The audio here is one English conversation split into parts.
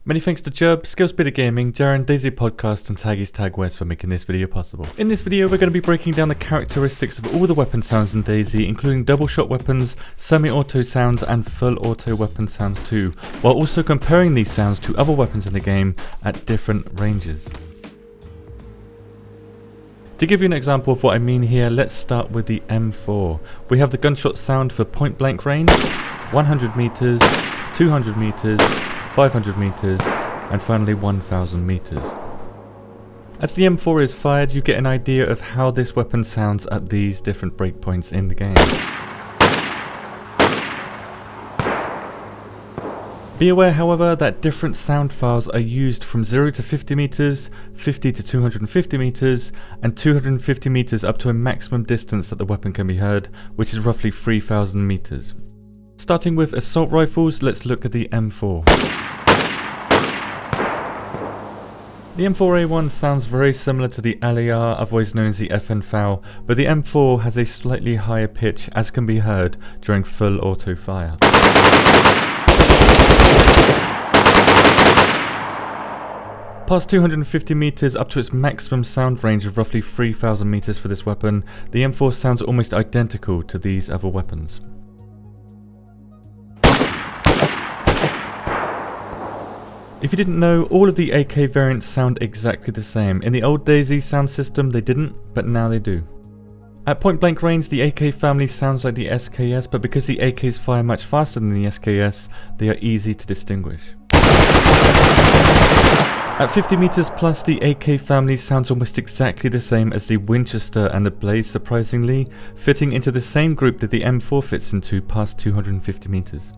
Many thanks to Jub, Skillspeeder Gaming, Jaren, DayZ Podcast and Taggy's Tagwares for making this video possible. In this video we're going to be breaking down the characteristics of all the weapon sounds in DayZ, including double shot weapons, semi-auto sounds and full auto weapon sounds too, while also comparing these sounds to other weapons in the game at different ranges. To give you an example of what I mean here, let's start with the M4. We have the gunshot sound for point blank range, 100 meters, 200 meters, 500 meters, and finally 1000 meters. As the M4 is fired, you get an idea of how this weapon sounds at these different breakpoints in the game. Be aware, however, that different sound files are used from 0 to 50 meters, 50 to 250 meters, and 250 meters up to a maximum distance that the weapon can be heard, which is roughly 3000 meters. Starting with assault rifles, let's look at the M4. The M4A1 sounds very similar to the LAR, otherwise known as the FN FAL, but the M4 has a slightly higher pitch, as can be heard during full auto fire. Past 250 meters up to its maximum sound range of roughly 3000 meters for this weapon, the M4 sounds almost identical to these other weapons. If you didn't know, all of the AK variants sound exactly the same. In the old DayZ sound system they didn't, but now they do. At point blank range the AK family sounds like the SKS, but because the AKs fire much faster than the SKS, they are easy to distinguish. At 50 meters plus, the AK family sounds almost exactly the same as the Winchester and the Blaze, surprisingly, fitting into the same group that the M4 fits into past 250 meters.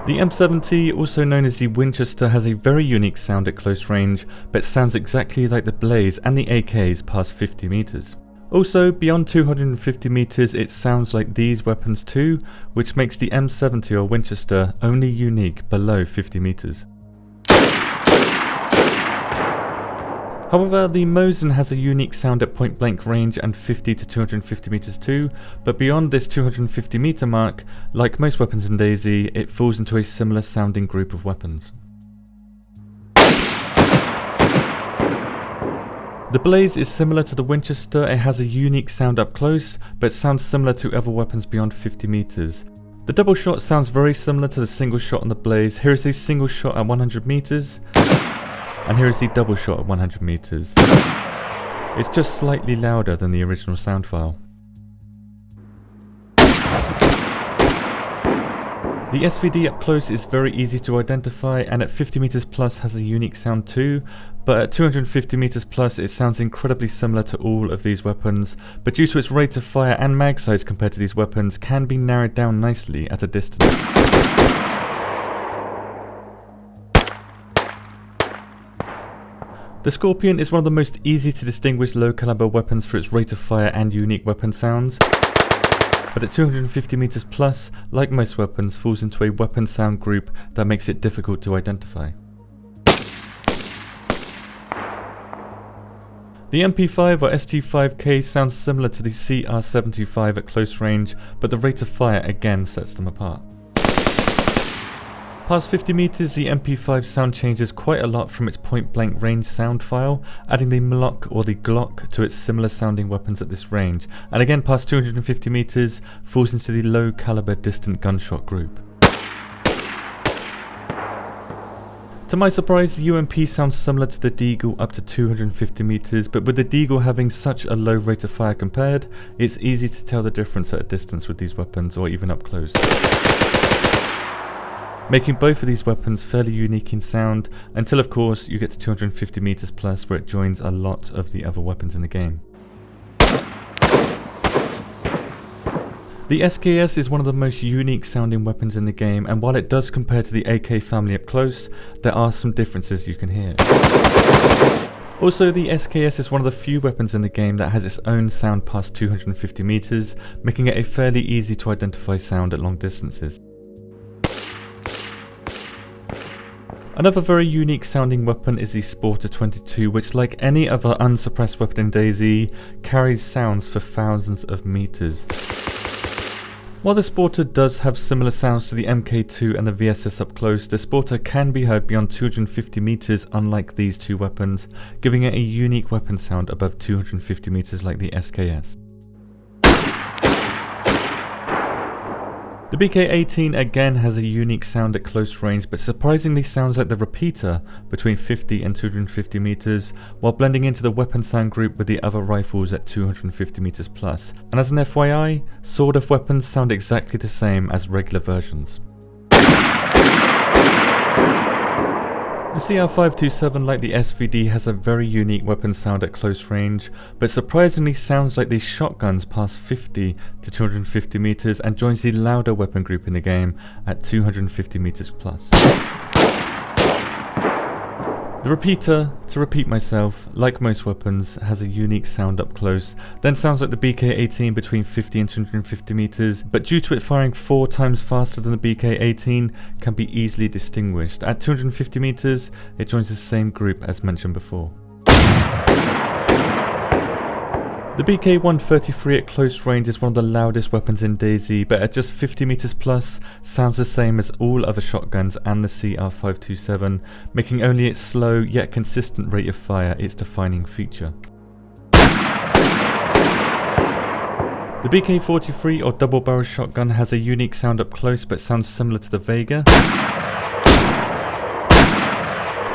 The M70, also known as the Winchester, has a very unique sound at close range, but sounds exactly like the Blaze and the AKs past 50 meters. Also, beyond 250 meters it sounds like these weapons too, which makes the M70 or Winchester only unique below 50 meters. However, the Mosin has a unique sound at point blank range and 50 to 250 meters too, but beyond this 250 meter mark, like most weapons in DayZ, it falls into a similar sounding group of weapons. The Blaze is similar to the Winchester. It has a unique sound up close, but sounds similar to other weapons beyond 50 meters. The double shot sounds very similar to the single shot on the Blaze. Here is a single shot at 100 meters. And here is the double shot at 100 meters. It's just slightly louder than the original sound file. The SVD up close is very easy to identify, and at 50 meters plus has a unique sound too, but at 250 meters plus it sounds incredibly similar to all of these weapons, but due to its rate of fire and mag size compared to these weapons can be narrowed down nicely at a distance. The Scorpion is one of the most easy to distinguish low caliber weapons for its rate of fire and unique weapon sounds, but at 250 meters plus, like most weapons, falls into a weapon sound group that makes it difficult to identify. The MP5 or ST5K sounds similar to the CR75 at close range, but the rate of fire again sets them apart. Past 50 meters, the MP5 sound changes quite a lot from its point blank range sound file, adding the Mlock or the Glock to its similar sounding weapons at this range, and again past 250 meters falls into the low caliber distant gunshot group. To my surprise, the UMP sounds similar to the Deagle up to 250 meters, but with the Deagle having such a low rate of fire compared, it's easy to tell the difference at a distance with these weapons or even up close, making both of these weapons fairly unique in sound, until of course you get to 250 meters plus, where it joins a lot of the other weapons in the game. The SKS is one of the most unique sounding weapons in the game, and while it does compare to the AK family up close, there are some differences you can hear. Also, the SKS is one of the few weapons in the game that has its own sound past 250 meters, making it a fairly easy to identify sound at long distances. Another very unique sounding weapon is the Sporter 22, which, like any other unsuppressed weapon in DayZ, carries sounds for thousands of meters. While the Sporter does have similar sounds to the MK2 and the VSS up close, the Sporter can be heard beyond 250 meters unlike these two weapons, giving it a unique weapon sound above 250 meters like the SKS. The BK-18 again has a unique sound at close range, but surprisingly sounds like the repeater between 50 and 250 meters, while blending into the weapon sound group with the other rifles at 250 meters plus. And as an FYI, sawed-off weapons sound exactly the same as regular versions. The CR527, like the SVD, has a very unique weapon sound at close range, but surprisingly sounds like these shotguns past 50 to 250 meters and joins the louder weapon group in the game at 250 meters plus. The repeater, to repeat myself, like most weapons, has a unique sound up close, then sounds like the BK-18 between 50 and 250 meters, but due to it firing 4 times faster than the BK-18, can be easily distinguished. At 250 meters, it joins the same group as mentioned before. The BK-133 at close range is one of the loudest weapons in DayZ, but at just 50 meters plus, sounds the same as all other shotguns and the CR527, making only its slow yet consistent rate of fire its defining feature. The BK-43 or double barrel shotgun has a unique sound up close but sounds similar to the Vega.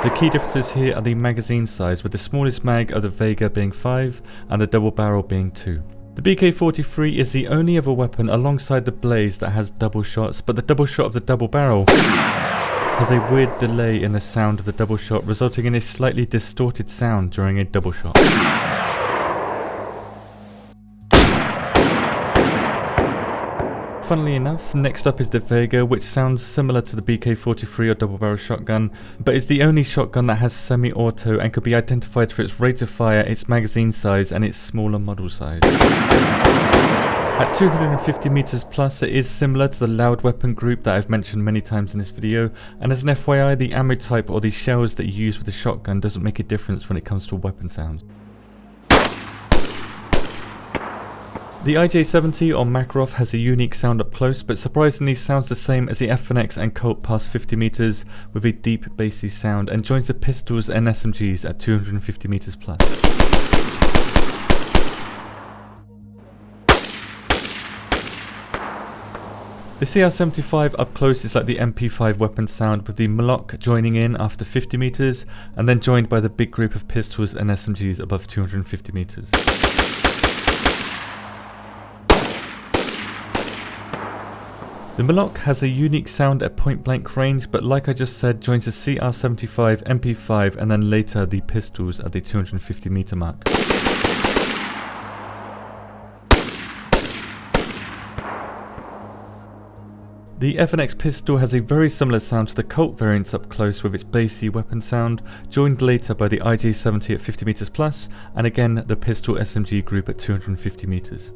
The key differences here are the magazine size, with the smallest mag of the Vega being 5 and the double barrel being 2. The BK-43 is the only other weapon alongside the Blaze that has double shots, but the double shot of the double barrel has a weird delay in the sound of the double shot, resulting in a slightly distorted sound during a double shot. Funnily enough, next up is the Vega, which sounds similar to the BK-43 or double barrel shotgun, but is the only shotgun that has semi-auto and could be identified for its rate of fire, its magazine size and its smaller model size. At 250 meters plus, it is similar to the loud weapon group that I've mentioned many times in this video, and as an FYI, the ammo type or the shells that you use with the shotgun doesn't make a difference when it comes to weapon sounds. The IJ-70 or Makarov has a unique sound up close, but surprisingly sounds the same as the FNX and Colt past 50 meters with a deep bassy sound, and joins the pistols and SMGs at 250 meters plus. The CR-75 up close is like the MP5 weapon sound, with the Moloch joining in after 50 meters and then joined by the big group of pistols and SMGs above 250 meters. The Moloch has a unique sound at point blank range, but like I just said, joins the CR-75, MP5 and then later the pistols at the 250 meter mark. The FNX pistol has a very similar sound to the Colt variants up close with its bassy weapon sound, joined later by the IJ-70 at 50 meters plus, and again the pistol SMG group at 250 meters.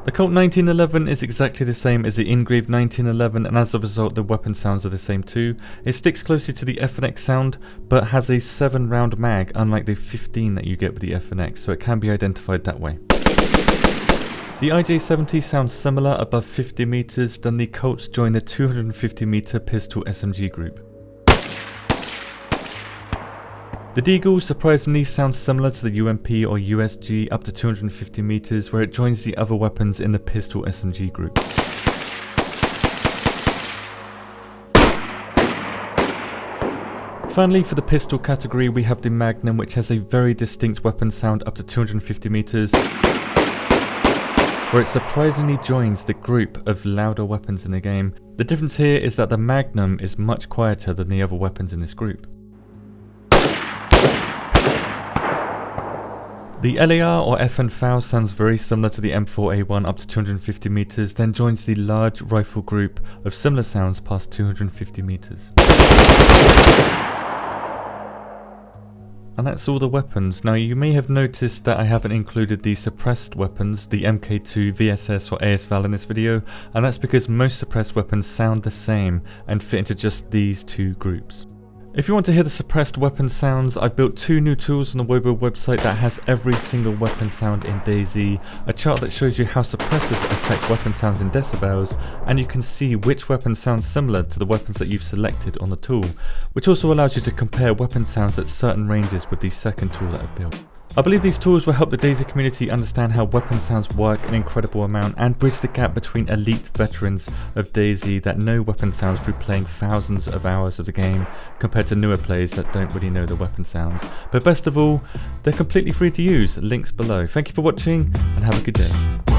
The Colt 1911 is exactly the same as the engraved 1911, and as a result the weapon sounds are the same too. It sticks closely to the FNX sound, but has a 7 round mag unlike the 15 that you get with the FNX, so it can be identified that way. The IJ-70 sounds similar above 50 meters, then the Colts join the 250 meter pistol SMG group. The Deagle surprisingly sounds similar to the UMP or USG up to 250 meters, where it joins the other weapons in the pistol SMG group. Finally, for the pistol category, we have the Magnum, which has a very distinct weapon sound up to 250 meters, where it surprisingly joins the group of louder weapons in the game. The difference here is that the Magnum is much quieter than the other weapons in this group. The LAR or FN FAL sounds very similar to the M4A1 up to 250 meters, then joins the large rifle group of similar sounds past 250 meters. And that's all the weapons. Now you may have noticed that I haven't included the suppressed weapons, the MK2, VSS or ASVAL in this video, and that's because most suppressed weapons sound the same and fit into just these two groups. If you want to hear the suppressed weapon sounds, I've built 2 new tools on the WOBO website that has every single weapon sound in DayZ, a chart that shows you how suppressors affect weapon sounds in decibels, and you can see which weapon sounds similar to the weapons that you've selected on the tool, which also allows you to compare weapon sounds at certain ranges with the second tool that I've built. I believe these tools will help the DayZ community understand how weapon sounds work an incredible amount and bridge the gap between elite veterans of DayZ that know weapon sounds through playing thousands of hours of the game compared to newer players that don't really know the weapon sounds. But best of all, they're completely free to use, links below. Thank you for watching and have a good day.